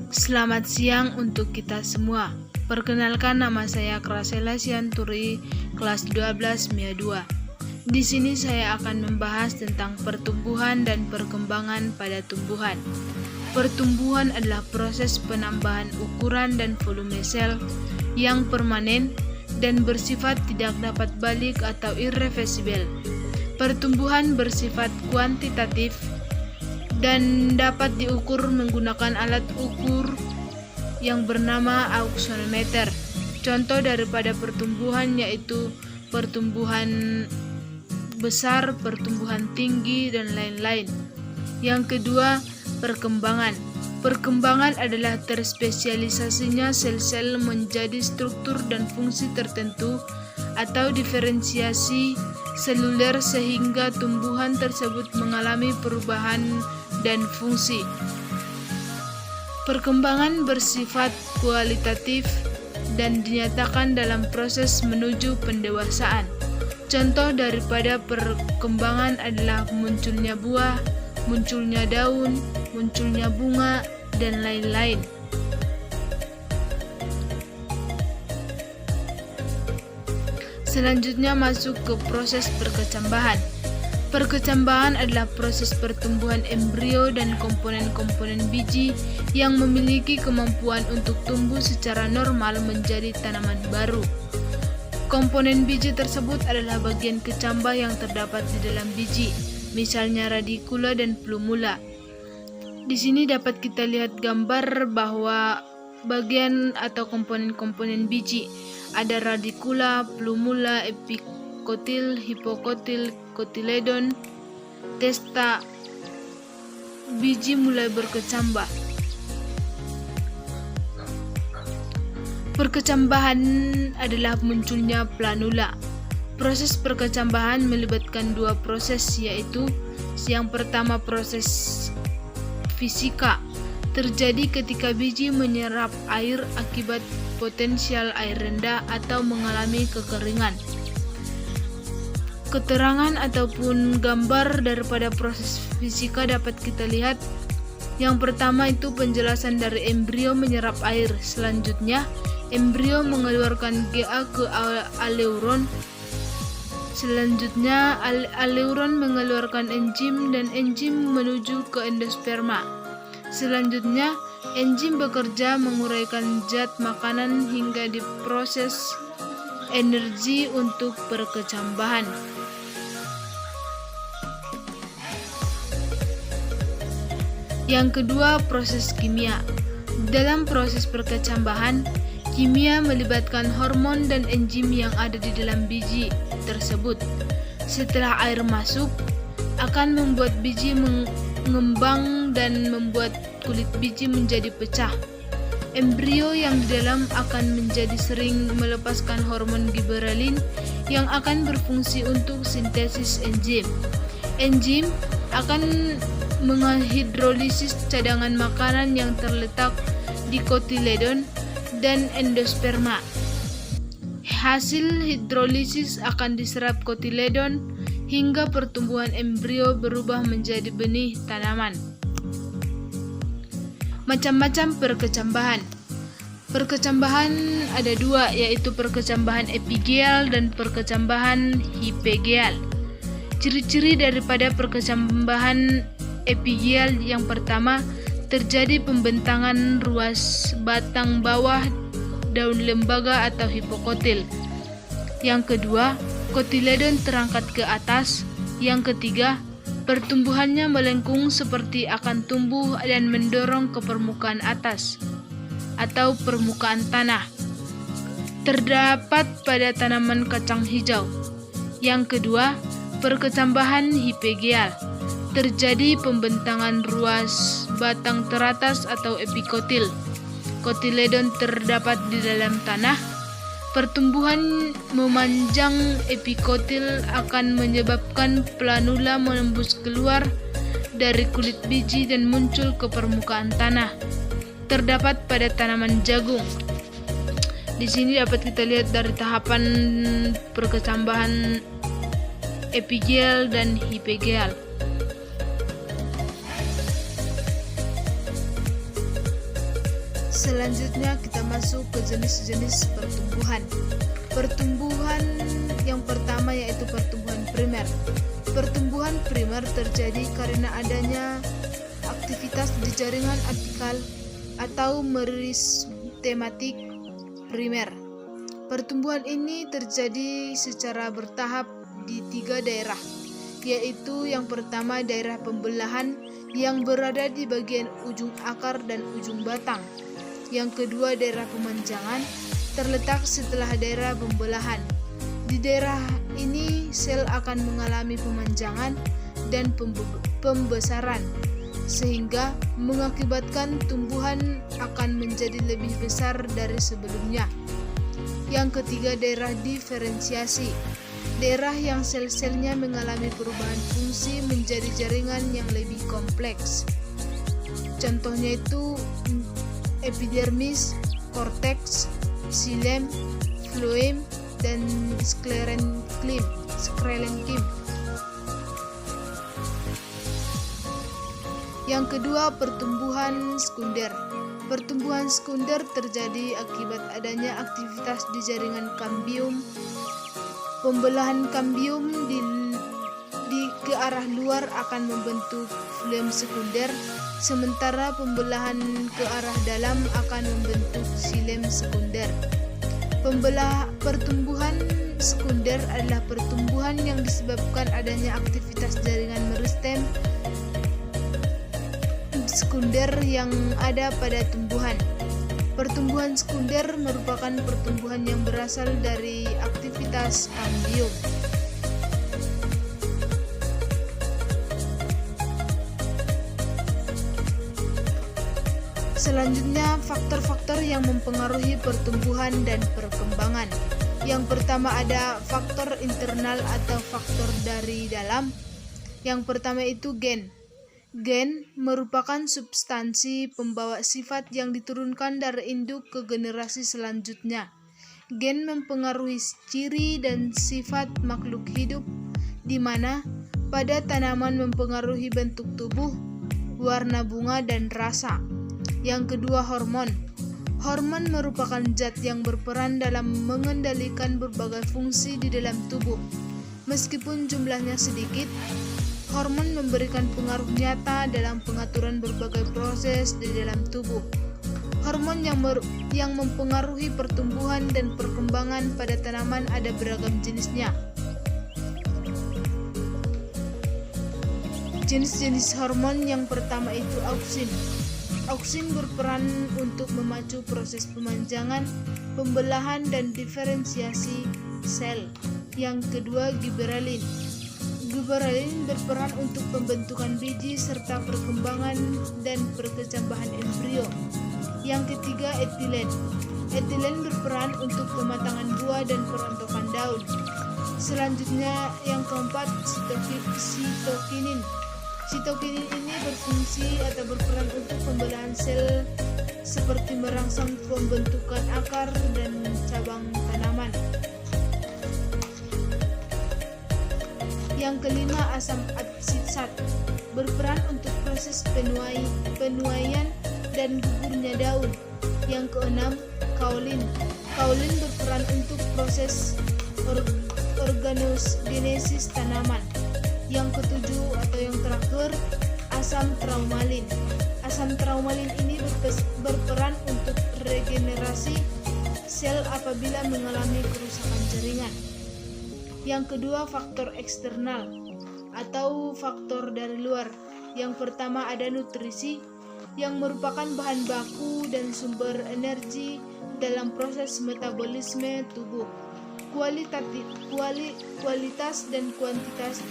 Selamat siang untuk kita semua. Perkenalkan, nama saya Krasela Sianturi, kelas 12 MIA 2. Di sini saya akan membahas tentang pertumbuhan dan perkembangan pada tumbuhan. Pertumbuhan adalah proses penambahan ukuran dan volume sel yang permanen dan bersifat tidak dapat balik atau irreversibel. Pertumbuhan bersifat kuantitatif dan dapat diukur menggunakan alat ukur yang bernama aksonometer. Contoh daripada pertumbuhan yaitu pertumbuhan besar, pertumbuhan tinggi, dan lain-lain. Yang kedua, perkembangan. Perkembangan adalah terspesialisasinya sel-sel menjadi struktur dan fungsi tertentu atau diferensiasi seluler sehingga tumbuhan tersebut mengalami perubahan dan fungsi. Perkembangan bersifat kualitatif dan dinyatakan dalam proses menuju pendewasaan. Contoh daripada perkembangan adalah munculnya buah, munculnya daun, munculnya bunga, dan lain-lain. Selanjutnya masuk ke proses perkecambahan. Perkecambahan adalah proses pertumbuhan embrio dan komponen-komponen biji yang memiliki kemampuan untuk tumbuh secara normal menjadi tanaman baru. Komponen biji tersebut adalah bagian kecambah yang terdapat di dalam biji, misalnya radikula dan plumula. Di sini dapat kita lihat gambar bahwa bagian atau komponen-komponen biji ada radikula, plumula, epikotil, hipokotil, kotiledon, testa. Biji mulai berkecambah. Perkecambahan adalah munculnya planula. Proses perkecambahan melibatkan dua proses, yaitu yang pertama proses fisika, terjadi ketika biji menyerap air akibat potensial air rendah atau mengalami kekeringan. Keterangan ataupun gambar daripada proses fisika dapat kita lihat. Yang pertama itu penjelasan dari embrio menyerap air. Selanjutnya, embrio mengeluarkan Ga ke aleuron. Selanjutnya, aleuron mengeluarkan enzim dan enzim menuju ke endosperma. Selanjutnya, enzim bekerja menguraikan zat makanan hingga diproses energi untuk perkecambahan. Yang kedua, proses kimia. Dalam proses perkecambahan, kimia melibatkan hormon dan enzim yang ada di dalam biji tersebut. Setelah air masuk, akan membuat biji mengembang dan membuat kulit biji menjadi pecah. Embrio yang di dalam akan menjadi sering melepaskan hormon giberelin yang akan berfungsi untuk sintesis enzim. Enzim akan menghidrolisis cadangan makanan yang terletak di kotiledon dan endosperma. Hasil hidrolisis akan diserap kotiledon hingga pertumbuhan embrio berubah menjadi benih tanaman. Macam-macam perkecambahan. Perkecambahan ada dua, yaitu perkecambahan epigeal dan perkecambahan hipegeal. Ciri-ciri daripada perkecambahan epigeal yang pertama, terjadi pembentangan ruas batang bawah daun lembaga atau hipokotil. Yang kedua, kotiledon terangkat ke atas. Yang ketiga, pertumbuhannya melengkung seperti akan tumbuh dan mendorong ke permukaan atas atau permukaan tanah. Terdapat pada tanaman kacang hijau. Yang kedua, perkecambahan hipegeal. Terjadi pembentangan ruas batang teratas atau epikotil. Kotiledon terdapat di dalam tanah. Pertumbuhan memanjang epikotil akan menyebabkan planula menembus keluar dari kulit biji dan muncul ke permukaan tanah. Terdapat pada tanaman jagung. Di sini dapat kita lihat dari tahapan perkecambahan epigeal dan hipegeal. Selanjutnya kita masuk ke jenis-jenis pertumbuhan. Pertumbuhan yang pertama yaitu pertumbuhan primer. Pertumbuhan primer terjadi karena adanya aktivitas di jaringan apikal atau merismatik primer. Pertumbuhan ini terjadi secara bertahap di 3 daerah, yaitu yang pertama daerah pembelahan yang berada di bagian ujung akar dan ujung batang. Yang kedua daerah pemanjangan terletak setelah daerah pembelahan. Di daerah ini sel akan mengalami pemanjangan dan pembesaran, sehingga mengakibatkan tumbuhan akan menjadi lebih besar dari sebelumnya. Yang ketiga daerah diferensiasi, daerah yang sel-selnya mengalami perubahan fungsi menjadi jaringan yang lebih kompleks. Contohnya itu epidermis, korteks, xilem, floem, dan sklerenkim. Yang kedua, pertumbuhan sekunder. Pertumbuhan sekunder terjadi akibat adanya aktivitas di jaringan kambium. Pembelahan kambium di ke arah luar akan membentuk floem sekunder, sementara pembelahan ke arah dalam akan membentuk xilem sekunder. Pertumbuhan sekunder adalah pertumbuhan yang disebabkan adanya aktivitas jaringan meristem sekunder yang ada pada tumbuhan. Pertumbuhan sekunder merupakan pertumbuhan yang berasal dari aktivitas kambium. Selanjutnya, faktor-faktor yang mempengaruhi pertumbuhan dan perkembangan. Yang pertama ada faktor internal atau faktor dari dalam. Yang pertama itu gen. Gen merupakan substansi pembawa sifat yang diturunkan dari induk ke generasi selanjutnya. Gen mempengaruhi ciri dan sifat makhluk hidup, di mana pada tanaman mempengaruhi bentuk tubuh, warna bunga, dan rasa. Yang kedua, hormon. Hormon merupakan zat yang berperan dalam mengendalikan berbagai fungsi di dalam tubuh. Meskipun jumlahnya sedikit, hormon memberikan pengaruh nyata dalam pengaturan berbagai proses di dalam tubuh. Hormon yang mempengaruhi pertumbuhan dan perkembangan pada tanaman ada beragam jenisnya. Jenis-jenis hormon yang pertama itu auksin. Auksin berperan untuk memacu proses pemanjangan, pembelahan, dan diferensiasi sel. Yang kedua, giberelin. Giberelin berperan untuk pembentukan biji serta perkembangan dan perkecambahan embrio. Yang ketiga, etilen. Etilen berperan untuk pematangan buah dan perontokan daun. Selanjutnya, yang keempat, sitokinin. Sitokinin ini berfungsi atau berperan untuk pembelahan sel seperti merangsang pembentukan akar dan cabang tanaman. Yang kelima, asam absisat berperan untuk proses penuaian dan gugurnya daun. Yang keenam, kaolin. Kaolin berperan untuk proses organogenesis tanaman. Yang ketujuh atau yang terakhir, asam traumalin. Asam traumalin ini berperan untuk regenerasi sel apabila mengalami kerusakan jaringan. Yang kedua, faktor eksternal atau faktor dari luar. Yang pertama ada nutrisi, yang merupakan bahan baku dan sumber energi dalam proses metabolisme tubuh. Kualitas dan kuantitas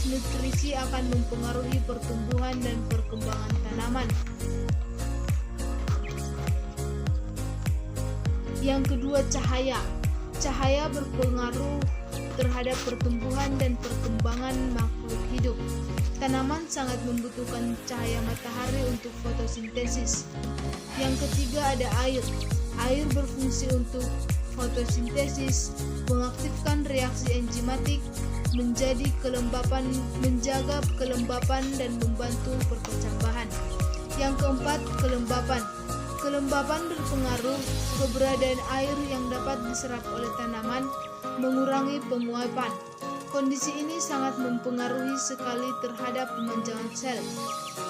nutrisi akan mempengaruhi pertumbuhan dan perkembangan tanaman. Yang kedua, cahaya. Cahaya berpengaruh terhadap pertumbuhan dan perkembangan makhluk hidup. Tanaman sangat membutuhkan cahaya matahari untuk fotosintesis. Yang ketiga ada air. Air berfungsi untuk fotosintesis, mengaktifkan reaksi enzimatik, menjaga kelembapan dan membantu perkecambahan. Yang keempat, kelembapan. Kelembapan berpengaruh. Keberadaan air yang dapat diserap oleh tanaman mengurangi penguapan. Kondisi ini sangat mempengaruhi sekali terhadap pemanjangan sel.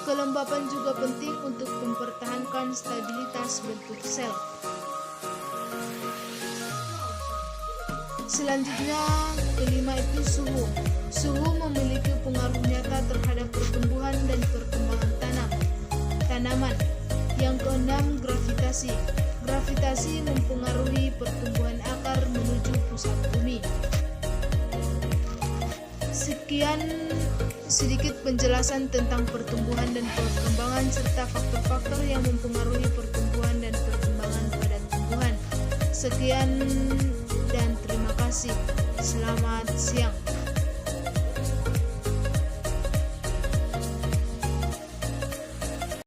Kelembapan juga penting untuk mempertahankan stabilitas bentuk sel. Selanjutnya, kelima itu suhu. Suhu memiliki pengaruh nyata terhadap pertumbuhan dan perkembangan tanaman. Yang keenam, gravitasi. Gravitasi mempengaruhi pertumbuhan akar menuju pusat bumi. Sekian sedikit penjelasan tentang pertumbuhan dan perkembangan serta faktor-faktor yang mempengaruhi pertumbuhan dan perkembangan pada tumbuhan. Sekian dan terima kasih. Selamat siang.